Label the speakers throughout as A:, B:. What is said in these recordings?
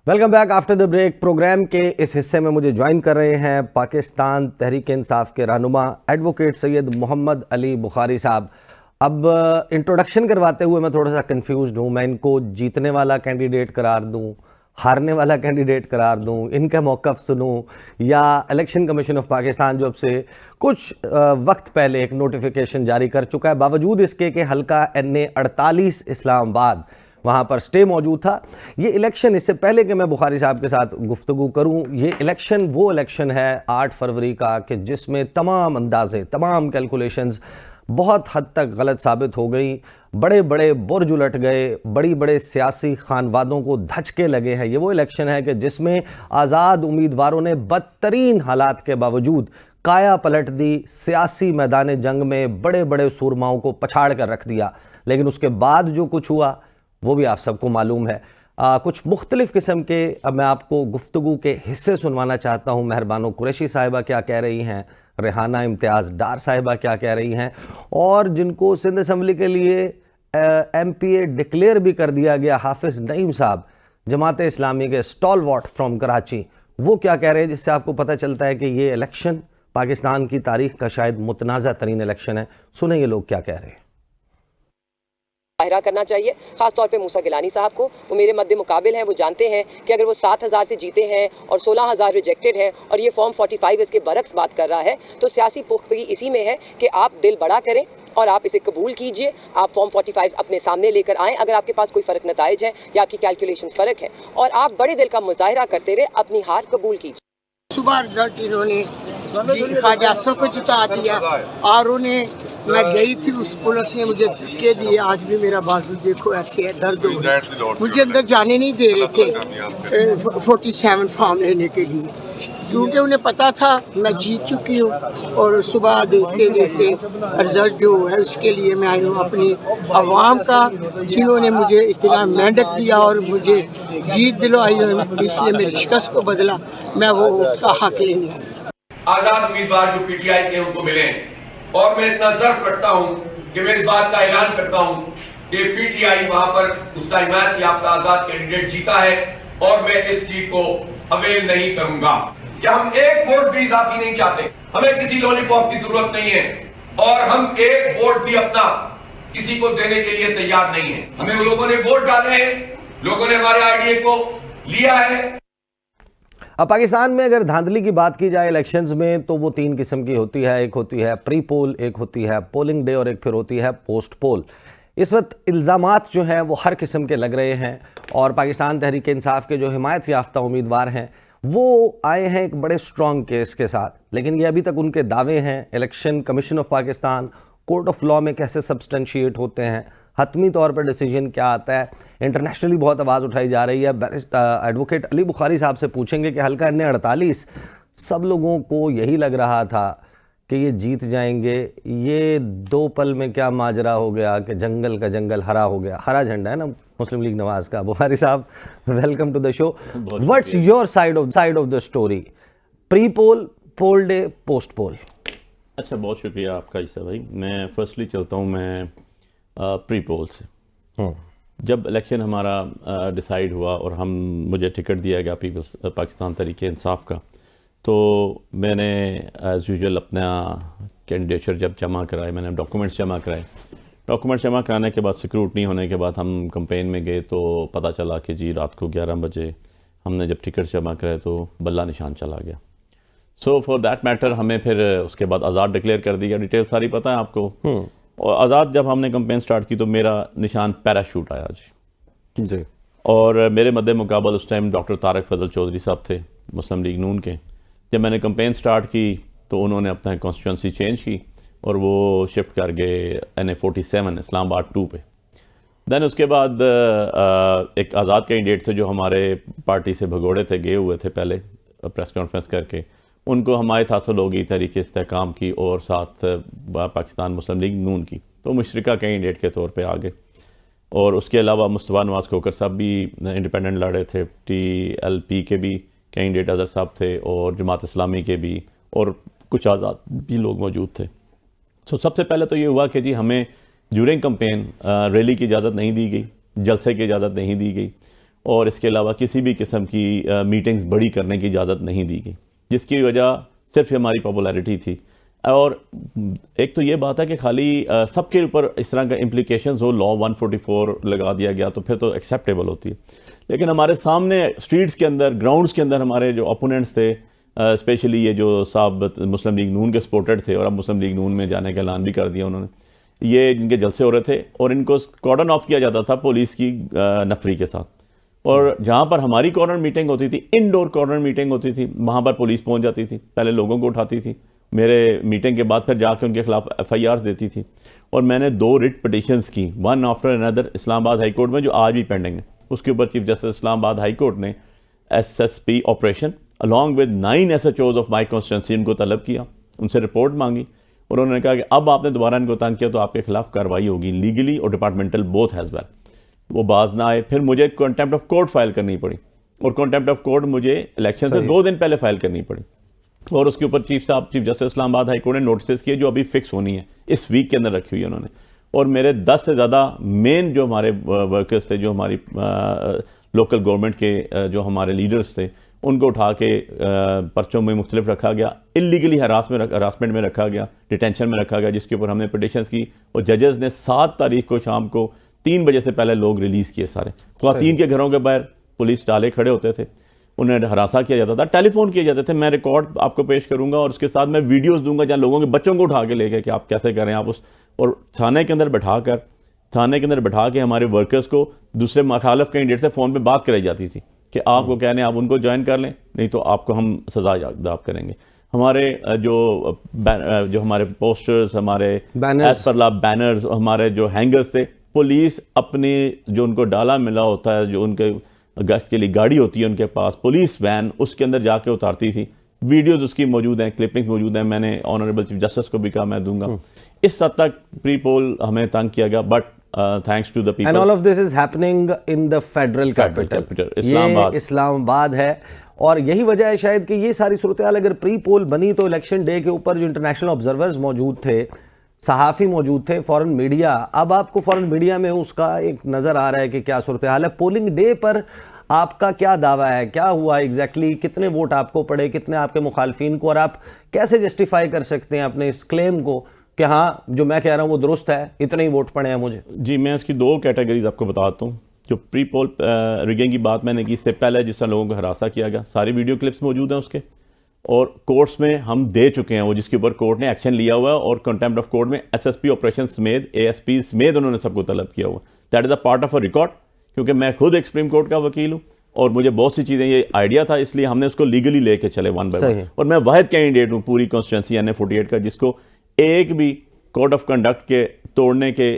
A: Welcome back after the break. Programme के इस हिस्से में मुझे ज्वाइन कर रहे हैं पाकिस्तान तहरीक इंसाफ के रहनुमा एडवोकेट सैयद मोहम्मद अली बुखारी साहब। अब इंट्रोडक्शन करवाते हुए मैं थोड़ा सा कंफ्यूज्ड हूँ। मैं इनको जीतने वाला कैंडिडेट करार दूँ, हारने वाला कैंडिडेट करार दूँ, इनका मौक़िफ़ सुनूँ, या इलेक्शन कमीशन ऑफ पाकिस्तान जो अब से कुछ वक्त पहले एक नोटिफिकेशन जारी कर चुका है, बावजूद इसके कि हल्का NA 48 इस्लामाबाद वहाँ पर स्टे मौजूद था। ये इलेक्शन, इससे पहले कि मैं बुखारी साहब के साथ गुफ्तगू करूँ, ये इलेक्शन वो इलेक्शन है 8 फरवरी का कि जिसमें तमाम अंदाज़े, तमाम कैलकुलेशंस बहुत हद तक गलत साबित हो गई। बड़े बड़े बुर्ज उलट गए, बड़ी बड़े सियासी खानवादों को धचके लगे हैं। ये वो इलेक्शन है कि जिसमें आज़ाद उम्मीदवारों ने बदतरीन हालात के बावजूद काया पलट दी, सियासी मैदान जंग में बड़े बड़े सूरमाओं को पछाड़ कर रख दिया। लेकिन उसके बाद जो कुछ हुआ वो भी आप सबको मालूम है। कुछ मुख्तलिफ किस्म के अब मैं आपको गुफ्तगू के हिस्से सुनवाना चाहता हूँ। मेहरबानो कुरैशी साहिबा क्या कह रही हैं, रेहाना इम्तियाज़ डार साहिबा क्या कह रही हैं, और जिनको सिंध असम्बली के लिए MPA डिक्लेयर भी कर दिया गया हाफिज़ नईम साहब, जमात इस्लामी के स्टॉलवॉट फ्रॉम कराची, वो क्या कह रहे हैं, जिससे आपको पता चलता है कि ये इलेक्शन पाकिस्तान की तारीख का शायद मुतनाज़ा तरीन इलेक्शन है। सुने ये लोग क्या कह रहे हैं।
B: मुजाहिरा करना चाहिए, खासतौर पे मूसा गिलानी साहब को। वो मेरे मद्दे मुकाबिल हैं, वो जानते हैं कि अगर वो 7,000 से जीते हैं और 16,000 रिजेक्टेड है और ये फॉर्म 45 इसके बरक्स बात कर रहा है, तो सियासी पुख्तगी इसी में है कि आप दिल बड़ा करें और आप इसे कबूल कीजिए। आप फॉर्म 45 अपने सामने लेकर आएँ अगर आपके पास कोई फ़र्क नताइज है या आपकी कैलकुलेशंस फ़र्क है, और आप बड़े दिल का मुजाहिरा करते हुए अपनी हार कबूल कीजिए।
C: सुबह रिजल्ट इन्होंने ख्वाजासों को जिता दिया और उन्हें, मैं गई थी, उस पुलिस ने मुझे धक्के दिए। आज भी मेरा बाजू देखो ऐसे है, दर्द हो रहा है। मुझे अंदर जाने नहीं दे रहे थे 47 फॉर्म लेने के लिए, क्योंकि उन्हें पता था मैं जीत चुकी हूँ। और सुबह देखते देखते रिजल्ट जो है उसके लिए मैं आई हूँ अपनी आवाम का, जिन्होंने मुझे इतना मेहनत दिया और मुझे जीत दिलवाई है, इसलिए मेरी शिकस्त को बदला, मैं वो का हक लेने आई।
D: आजाद उम्मीदवार जो PTI के उनको मिले, और मैं इतना जर्फ रखता हूं कि मैं इस बात का ऐलान करता हूं कि PTI वहां पर उसका हिमायत याफ्ता आजाद कैंडिडेट जीता है और मैं इस सीट को अवेल नहीं करूंगा। क्या हम एक वोट भी इजाफी नहीं चाहते, हमें किसी लॉलीपॉप की जरूरत नहीं है, और हम एक वोट भी अपना किसी को देने के लिए तैयार नहीं है। हमें लोगों ने वोट डाले हैं, लोगों ने हमारे IDA को लिया है।
A: अब पाकिस्तान में अगर धांधली की बात की जाए इलेक्शंस में, तो वो 3 किस्म की होती है। एक होती है प्री पोल, एक होती है पोलिंग डे, और एक फिर होती है पोस्ट पोल। इस वक्त इल्ज़ामात जो हैं वो हर किस्म के लग रहे हैं, और पाकिस्तान तहरीक इंसाफ के जो हिमायत याफ्ता उम्मीदवार हैं वो आए हैं एक बड़े स्ट्रॉन्ग केस के साथ। लेकिन ये अभी तक उनके दावे हैं, election commission of Pakistan, court of law में कैसे सब्सटेंशिएट होते हैं, हतमी तौर पर डिसीजन क्या आता है, इंटरनेशनली बहुत आवाज़ उठाई जा रही है। एडवोकेट अली बुखारी साहब से पूछेंगे कि हल्का NA 48 सब लोगों को यही लग रहा था कि ये जीत जाएंगे, ये 2 पल में क्या माजरा हो गया कि जंगल का जंगल हरा हो गया। हरा झंडा है ना मुस्लिम लीग नवाज का। बुखारी साहब, welcome to the show. What's your side of the story, pre poll, poll day, post poll?
E: अच्छा, बहुत शुक्रिया आपका ईसा भाई। मैं फर्स्टली चलता हूँ मैं प्री पोल से। जब इलेक्शन हमारा डिसाइड हुआ और मुझे टिकट दिया गया पीपल्स पाकिस्तान तहरीक इंसाफ का, तो मैंने एज़ यूजुअल अपना कैंडिडेचर जब जमा कराए, मैंने डॉक्यूमेंट्स जमा कराए। डॉक्यूमेंट्स जमा कराने के बाद सिक्योरिटी होने के बाद हम कैंपेन में गए, तो पता चला कि जी रात को 11 बजे हमने जब टिकट जमा कराए तो बल्ला निशान चला गया। सो फॉर दैट मैटर हमें फिर उसके बाद आज़ाद डिक्लेयर कर दिया। डिटेल सारी पता है आपको। और आज़ाद जब हमने कैंपेन स्टार्ट की तो मेरा निशान पैराशूट आया जी। और मेरे मद्दे मुकाबल उस टाइम डॉक्टर तारक फजल चौधरी साहब थे मुस्लिम लीग नून के। जब मैंने कैंपेन स्टार्ट की तो उन्होंने अपना कॉन्स्टिट्यूंसी चेंज की और वो शिफ्ट कर गए NA 47 इस्लामाबाद 2 पे। दैन उसके बाद एक आज़ाद कैंडिडेट थे जो हमारे पार्टी से भगोड़े थे, गए हुए थे पहले प्रेस कॉन्फ्रेंस करके, उनको हमारे हासिल होगी तरीके इस्तेहकाम की और साथ पाकिस्तान मुस्लिम लीग नून की, तो मुशरिका कैंडिडेट के तौर पे आ गए। और उसके अलावा मुस्तफ़ा नवाज़ खोकर साहब भी इंडिपेंडेंट लड़े थे, TLP के भी कैंडिडेट अजहर साहब थे और जमात इस्लामी के भी, और कुछ आज़ाद भी लोग मौजूद थे। तो सबसे पहले तो ये हुआ कि जी हमें ड्यूरिंग कैंपेन रैली की इजाज़त नहीं दी गई, जलसे की इजाज़त नहीं दी गई, और इसके अलावा किसी भी किस्म की मीटिंग्स बड़ी करने की इजाज़त नहीं दी गई, जिसकी वजह सिर्फ हमारी पॉपुलैरिटी थी। और एक तो ये बात है कि खाली सबके ऊपर इस तरह का इम्प्लीकेशंस हो, लॉ 144 लगा दिया गया तो फिर तो एक्सेप्टेबल होती है, लेकिन हमारे सामने स्ट्रीट्स के अंदर, ग्राउंड्स के अंदर हमारे जो ओपोनेंट्स थे, स्पेशली ये जो साहब मुस्लिम लीग नून के सपोर्टेड थे और अब मुस्लिम लीग नून में जाने का ऐलान भी कर दिया उन्होंने, ये जिनके जलसे हो रहे थे और इनको कॉर्डन ऑफ किया जाता था पुलिस की नफरी के साथ। और जहाँ पर हमारी कॉर्नर मीटिंग होती थी, इंडोर कॉर्नर मीटिंग होती थी, वहाँ पर पुलिस पहुँच जाती थी, पहले लोगों को उठाती थी, मेरे मीटिंग के बाद फिर जाके उनके खिलाफ FIR देती थी। और मैंने 2 रिट पिटिशंस की, one after another, Islamabad high court में, जो आज भी पेंडिंग है। उसके ऊपर chief justice Islamabad high court ने SSP operation along with 9 SHOs of my constituency उनको तलब किया, उनसे रिपोर्ट मांगी और उन्होंने कहा कि अब आपने दोबारा इनको तंग किया तो आपके खिलाफ कार्रवाई होगी, लीगली और डिपार्टमेंटल बोथ हैज़ वेल। वो बाज ना आए, फिर मुझे कंटेम्प्ट ऑफ कोर्ट फाइल करनी पड़ी और कंटेम्प्ट ऑफ कोर्ट मुझे इलेक्शन से 2 दिन पहले फाइल करनी पड़ी। और उसके ऊपर chief justice Islamabad high court ने नोटिस किए जो अभी फिक्स होनी है, इस वीक के अंदर रखी हुई है उन्होंने। और मेरे 10 से ज़्यादा मेन जो हमारे वर्कर्स थे, जो हमारी लोकल गवर्नमेंट के जो हमारे लीडर्स थे, उनको उठा के पर्चों में मुख्तलिफ रखा गया, इलीगली हरासमेंट में रखा गया, डिटेंशन में रखा गया, जिसके ऊपर हमने पिटिशंस की और जजेस ने 7 तारीख को शाम को 3 बजे से पहले लोग रिलीज़ किए सारे। ख़वातीन के घरों के बाहर पुलिस डाले खड़े होते थे, उन्हें हरासा किया जाता था, टेलीफोन किए जाते थे। मैं रिकॉर्ड आपको पेश करूंगा और उसके साथ मैं वीडियोस दूंगा जहां लोगों के बच्चों को उठा के लेके कि आप कैसे करें आप उस, और थाने के अंदर बैठा के हमारे वर्कर्स को दूसरे मुखालिफ कैंडिडेट से फ़ोन पे बात कराई जाती थी कि आपको कहने आप उनको ज्वाइन कर लें, नहीं तो आपको हम सजा याब करेंगे। हमारे जो हमारे पोस्टर्स, हमारे एज पर लॉ बैनर्स, हमारे जो हैंगर्स थे, पुलिस अपनी जो उनको डाला मिला होता है, जो उनके गश्त के लिए गाड़ी होती है उनके पास, पुलिस वैन, उसके अंदर जाके उतारती थी। वीडियोस उसकी मौजूद हैं, क्लिपिंग्स मौजूद हैं, मैंने ऑनरेबल चीफ जस्टिस को भी कहा मैं दूंगा। इस हद तक प्री पोल हमें तंग किया गया, but thanks to the people.
A: And all of this is happening in the federal capital Islamabad है। और यही वजह है शायद कि ये सारी सूरत हाल अगर प्री पोल बनी तो इलेक्शन डे के ऊपर जो इंटरनेशनल ऑब्जर्वर्स मौजूद थे, सहाफ़ी मौजूद थे, फॉरेन मीडिया, अब आपको फॉरेन मीडिया में उसका एक नज़र आ रहा है कि क्या सूरत हाल है। पोलिंग डे पर आपका क्या दावा है, क्या हुआ एग्जैक्टली, कितने वोट आपको पड़े, कितने आपके मुखालफिन को, और आप कैसे जस्टिफाई कर सकते हैं अपने इस क्लेम को कि हाँ जो मैं कह रहा हूँ वो दुरुस्त है, इतने ही वोट पड़े हैं मुझे? जी, मैं इसकी 2 कैटेगरीज आपको बताता हूँ। जो प्री पोल रिगिंग की बात मैंने की, इससे पहले जिस तरह लोगों को हरासा किया गया, सारी वीडियो क्लिप्स मौजूद हैं उसके, और कोर्ट्स में हम दे चुके हैं वो, जिसके ऊपर कोर्ट ने एक्शन लिया हुआ है, और कंटेम्प्ट ऑफ कोर्ट में SSP ऑपरेशन समेत, ASP समेत उन्होंने सबको तलब किया हुआ। That is a part of a record, क्योंकि मैं खुद एक सुप्रीम कोर्ट का वकील हूँ और मुझे बहुत सी चीज़ें ये आइडिया था, इसलिए हमने उसको लीगली लेके चले 1 बाय 1। और मैं वाहिद कैंडिडेट हूँ पूरी कॉन्स्टिट्यूंसी NA 48 का जिसको एक भी कोड ऑफ कंडक्ट के तोड़ने के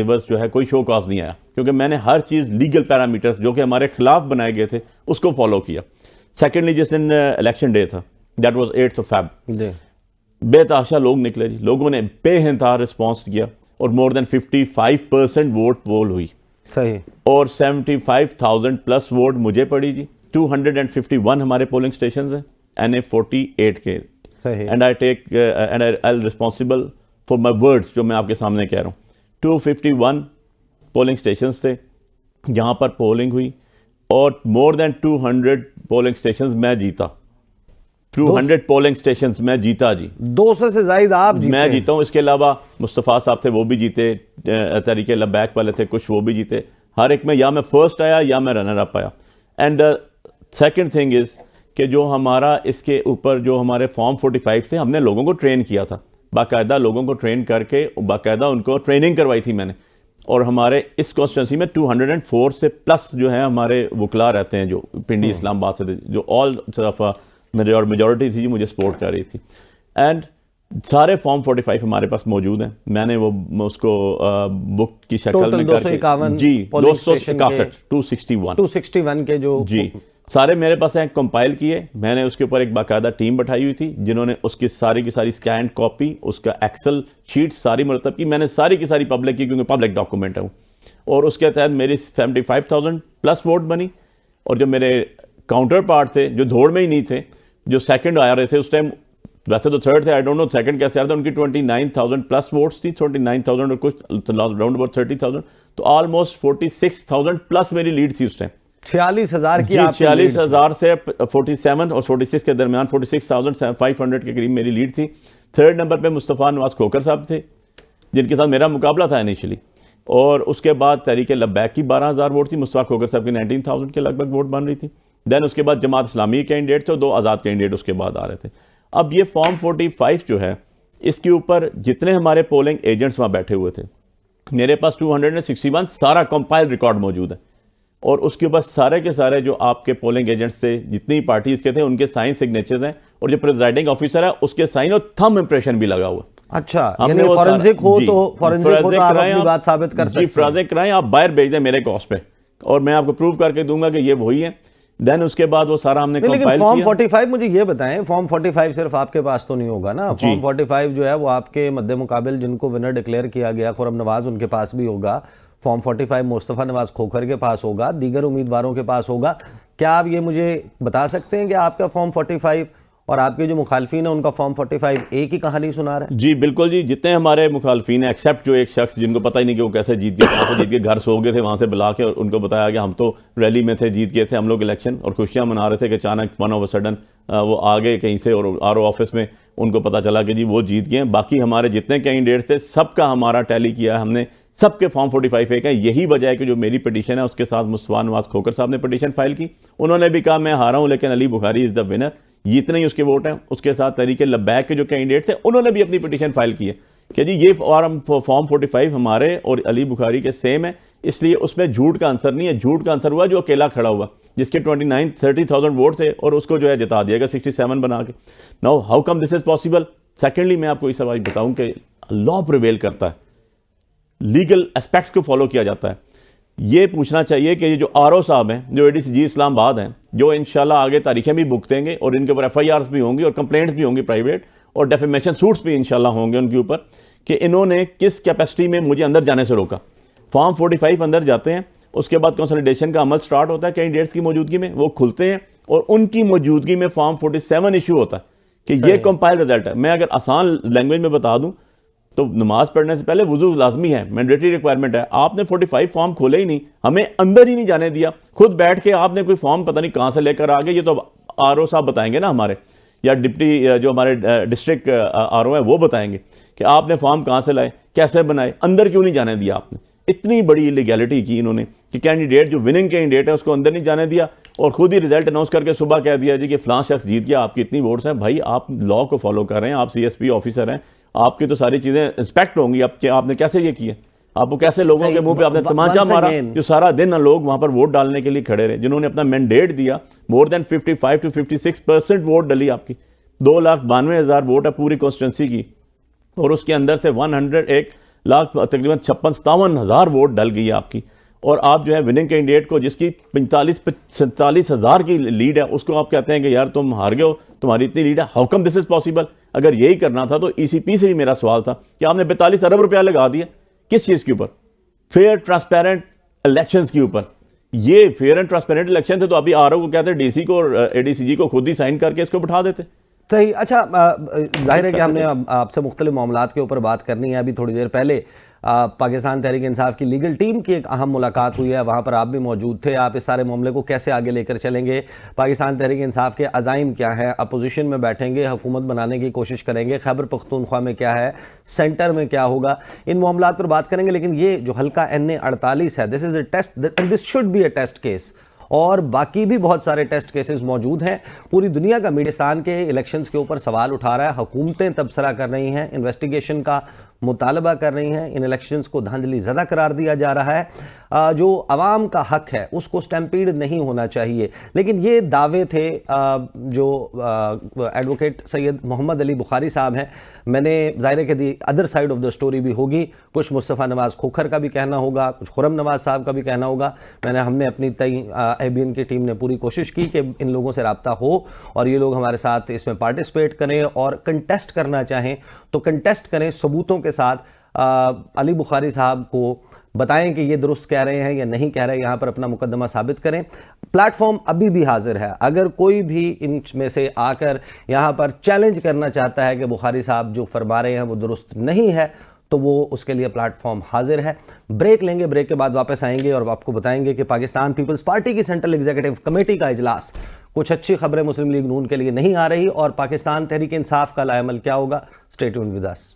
A: एवज जो है कोई शो कॉज नहीं आया, क्योंकि मैंने हर चीज़ लीगल पैरामीटर्स जो कि हमारे खिलाफ बनाए गए थे उसको फॉलो किया। सेकेंडली, जिस दिन इलेक्शन डे था, दैट वाज 8 फरवरी, बेतहाशा लोग निकले जी, लोगों ने बेइंतहा रिस्पॉन्स किया और मोर देन 55% वोट पोल हुई। सही। और 75,000 प्लस वोट मुझे पड़ी जी। 251 हमारे पोलिंग स्टेशन हैं NA 48 के। सही। And I take and I responsible for my words जो मैं आपके सामने कह रहा हूँ। 251 पोलिंग स्टेशन थे जहाँ पर पोलिंग हुई और मोर देन 200 पोलिंग स्टेशन मैं जीता। 200 पोलिंग स्टेशंस मैं जीता जी। 200 से ज्यादा आप जीते? मैं जीता हूँ। इसके अलावा मुस्तफ़ा साहब थे, वो भी जीते, तरीके लबैक वाले थे कुछ, वो भी जीते। हर एक में या मैं फर्स्ट आया या मैं रनर अप आया। And the second thing is कि जो हमारा इसके ऊपर जो हमारे फॉर्म 45 थे, हमने लोगों को ट्रेन किया था, बाकायदा लोगों को ट्रेन करके बाकायदा उनको ट्रेनिंग करवाई थी मैंने। और हमारे इस कॉन्स्टिट्यूंसी में 204 से प्लस जो है हमारे वकला रहते हैं जो पिंडी इस्लामाबाद से थे, जो ऑल तरफ मेजॉरिटी थी जो मुझे सपोर्ट कर रही थी। एंड सारे फॉर्म 45 हमारे पास मौजूद हैं। मैंने वो उसको बुक की शक्ल में करके जी 261 के जो जी सारे मेरे पास हैं, कंपाइल किए मैंने। उसके ऊपर एक बाकायदा टीम बैठाई हुई थी जिन्होंने उसकी सारी की सारी स्कैन कॉपी, उसका एक्सेल शीट सारी मुरतब की। मैंने सारी की सारी पब्लिक की, क्योंकि पब्लिक डॉक्यूमेंट है वो। और उसके तहत मेरी 75,000 प्लस वोट बनी। और जो मेरे काउंटर पार्ट थे जो दौड़ में ही नहीं थे, जो सेकंड आ रहे थे उस टाइम, वैसे तो थर्ड थे, आई डोंट नो सेकंड कैसे आ रहा था, उनकी 29,000 प्लस वोट्स थी, 29,000 और कुछ राउंड अबाउट 30,000, तो ऑलमोस्ट 46,000 प्लस मेरी लीड थी उस टाइम। 46,000 की
E: जी,
A: आपकी लीड थी।
E: 46,000 से 47 और 46 के दरमियान 46,500 के करीब मेरी लीड थी। थर्ड नंबर पे मुस्तफ़ा नवाज खोकर साहब थे, जिनके साथ मेरा मुकाबला था इनिशियली, और उसके बाद तहरीक लब्बैक की 12,000 वोट थी, मुस्तफ़ा खोकर साहब की 19,000 के लगभग वोट बन रही थी। देन उसके बाद जमात इस्लामी कैंडिडेट थे और 2 आज़ाद कैंडिडेट उसके बाद आ रहे थे। अब ये फॉर्म 45 जो है, इसके ऊपर जितने हमारे पोलिंग एजेंट्स वहाँ बैठे हुए थे, मेरे पास 261 सारा कंपाइल रिकॉर्ड मौजूद है, और उसके ऊपर सारे के सारे जो आपके पोलिंग एजेंट्स थे, जितनी पार्टीज के थे, उनके साइन सिग्नेचर्स हैं, और जो प्रिजाइडिंग ऑफिसर है उसके साइन और थंब इंप्रेशन भी लगा हुआ।
A: अच्छा,
E: हमने
A: यानी
E: वो
A: फॉरेंसिक हो
E: जी,
A: तो फॉरेंसिक हो तो आप
E: कराएं
A: अपनी बात साबित कर सकते
E: जी,
A: हैं।
E: फॉरेंसिक कराएं, आप बाहर भेज दें मेरे कॉस्ट पे, और मैं आपको प्रूव करके दूंगा कि ये वही है। देन उसके बाद वो सारा हमने
A: लेकिन
E: कंपाइल
A: फॉर्म
E: किया।
A: 45 मुझे ये बताएं, फॉर्म 45 सिर्फ आपके पास तो नहीं होगा ना? फॉर्म 45 जो है वो आपके मद्दे मुकाबिल जिनको विनर डिक्लेयर किया गया, खुरम नवाज, उनके पास भी होगा। फॉर्म 45 मुस्तफ़ा नवाज खोखर के पास होगा, दीगर उम्मीदवारों के पास होगा। क्या आप ये मुझे बता सकते हैं कि आपका फॉर्म 45 और आपके जो मुखालफिन है उनका फॉर्म 45 एक ही कहानी सुना रहा है?
E: जी बिल्कुल जी, जितने हमारे मुखालफिन हैं, एक्सेप्ट जो एक शख्स जिनको पता ही नहीं कि वो कैसे जीत गए, कहाँ से जीत के, घर सो गए थे, वहाँ से बुला के और उनको बताया कि हम तो रैली में थे, जीत गए थे हम लोग इलेक्शन, और खुशियाँ मना रहे थे कि अचानक वन ऑफ सडन वो आ गए कहीं से, और आरओ ऑफिस में उनको पता चला कि जी वो जीत गए। बाकी हमारे जितने कैंडिडेट्स थे सबका हमारा टैली किया है हमने, सबके फॉर्म 45 एक है। यही वजह है कि जो मेरी पिटीशन है उसके साथ मुस्तफ़ा नवाज खोकर साहब ने पिटीशन फाइल की, उन्होंने भी कहा मैं हारा हूं लेकिन Ali Bukhari is the winner, ये इतने ही उसके वोट हैं। उसके साथ तहरीक लब्बैक के जो कैंडिडेट थे उन्होंने भी अपनी पिटीशन फाइल की है कि जी ये फॉर्म 45 हमारे और अली बुखारी के सेम है, इसलिए उसमें झूठ का आंसर नहीं है। झूठ का आंसर हुआ जो अकेला खड़ा हुआ, जिसके 30,000 वोट थे, और उसको जो है जिता दिया गया 67 बना के। Now how come this is possible? Secondly मैं आपको इस सवाल बताऊं कि लॉ प्रिवेल करता है, लीगल एस्पेक्ट्स को फॉलो किया जाता है। ये पूछना चाहिए कि ये जो आरओ साहब हैं, जो एडीसीजी इस्लामाबाद हैं, जो इंशाल्लाह आगे तारीखें भी भुगतेंगे और इनके ऊपर एफआईआर्स भी होंगी और कंप्लेंट्स भी होंगी प्राइवेट, और डेफेमेशन सूट्स भी इंशाल्लाह होंगे उनके ऊपर, कि इन्होंने किस कैपेसिटी में मुझे अंदर जाने से रोका। फॉर्म 45 अंदर जाते हैं, उसके बाद कंसोलिडेशन का अमल स्टार्ट होता है कैंडिडेट्स की मौजूदगी में, वो खुलते हैं और उनकी मौजूदगी में फॉर्म 47 इशू होता है कि ये कंपाइल रिजल्ट है। मैं अगर आसान लैंग्वेज में बता दूं तो नमाज पढ़ने से पहले वुजू लाजमी है, मैंडेटरी रिक्वायरमेंट है। आपने 45 फॉर्म खोले ही नहीं, हमें अंदर ही नहीं जाने दिया, खुद बैठ के आपने कोई फॉर्म पता नहीं कहां से लेकर आ गए, ये तो आरओ साहब बताएंगे ना हमारे, या डिप्टी जो हमारे डिस्ट्रिक्ट आरओ है वो बताएंगे कि आपने फॉर्म कहां से लाए, कैसे बनाए, अंदर क्यों नहीं जाने दिया आपने। इतनी बड़ी इलीगैलिटी की इन्होंने कि कैंडिडेट जो विनिंग कैंडिडेट है उसको अंदर नहीं जाने दिया, और खुद ही रिजल्ट अनाउंस करके सुबह कह दिया जी कि फलां शख्स जीत गया, आपकी इतनी वोट्स हैं। भाई आप लॉ को फॉलो कर रहे हैं, आप सीएसपी ऑफिसर हैं, आपकी तो सारी चीजें इंस्पेक्ट होंगी। आपने कैसे ये किया? आपको कैसे लोगों के मुंह पे आपने तमाचा मारा, जो सारा दिन लोग वहां पर वोट डालने के लिए खड़े रहे, जिन्होंने अपना मैंडेट दिया। मोर देन 55 to 56% वोट डली आपकी, 2,92,000 वोट है पूरी कॉन्स्टिट्यूंसी की, और उसके अंदर से 101 लाख तकरीबन 56-57,000 वोट डल गई आपकी। और आप जो है विनिंग कैंडिडेट को, जिसकी 45-47,000 की लीड है, उसको आप कहते हैं कि यार तुम हार गए हो, तुम्हारी इतनी लीड है। How come this is possible? अगर यही करना था तो ईसीपी से भी मेरा सवाल था कि आपने 42 अरब रुपया लगा दिया किस चीज के ऊपर? फेयर ट्रांसपेरेंट इलेक्शंस के ऊपर। ये फेयर एंड ट्रांसपेरेंट इलेक्शन थे तो अभी आरओ को कहते हैं डीसी को और एडीसीजी को खुद ही साइन करके इसको बिठा देते।
A: सही। अच्छा, जाहिर है कि हमने आपसे मुख्तलिफ मामलात के ऊपर बात करनी है। अभी थोड़ी देर पहले पाकिस्तान तहरीक इंसाफ की लीगल टीम की एक अहम मुलाकात हुई है, वहाँ पर आप भी मौजूद थे। आप इस सारे मामले को कैसे आगे लेकर चलेंगे? पाकिस्तान तहरीक इंसाफ के अज़ाइम क्या हैं? अपोजिशन में बैठेंगे, हुकूमत बनाने की कोशिश करेंगे? खैबर पख्तूनख्वा में क्या है, सेंटर में क्या होगा? इन मामलात पर बात करेंगे। लेकिन ये जो हल्का NA 48 है, this is a test, this should be a test case, और बाकी भी बहुत सारे टेस्ट केसेस मौजूद हैं। पूरी दुनिया का मीडिया के इलेक्शंस के ऊपर सवाल उठा रहा है, हुकूमतें तबसरा कर रही हैं, इन्वेस्टिगेशन का मुतालबा कर रही हैं, इन इलेक्शंस को धांधली ज़्यादा करार दिया जा रहा है। जो अवाम का हक है उसको स्टैम्पीड नहीं होना चाहिए। लेकिन ये दावे थे जो एडवोकेट सैयद मोहम्मद अली बुखारी साहब हैं। मैंने ज़ाहिर है कि the other side of the story भी होगी, कुछ मुस्तफ़ा नवाज खोखर का भी कहना होगा, कुछ खुरम नवाज साहब का भी कहना होगा। हमने अपनी ABN की टीम ने पूरी कोशिश की कि इन लोगों से रब्ता हो और ये लोग हमारे साथ इसमें पार्टिसिपेट करें, और कंटेस्ट करना चाहें तो कंटेस्ट करें सबूतों के साथ। अली बुखारी साहब को बताएं कि ये दुरुस्त कह रहे हैं या नहीं कह रहे, यहाँ पर अपना मुकदमा साबित करें। प्लेटफॉर्म अभी भी हाजिर है, अगर कोई भी इनमें से आकर यहाँ पर चैलेंज करना चाहता है कि बुखारी साहब जो फरमा रहे हैं वो दुरुस्त नहीं है, तो वो उसके लिए प्लेटफॉर्म हाजिर है। ब्रेक लेंगे, ब्रेक के बाद वापस आएंगे और आपको बताएंगे कि पाकिस्तान पीपल्स पार्टी की सेंट्रल एग्जीक्यूटिव कमेटी का इजलास, कुछ अच्छी खबरें मुस्लिम लीग नून के लिए नहीं आ रही और पाकिस्तान तहरीक इंसाफ का लाएमल क्या होगा। Stay tuned with us.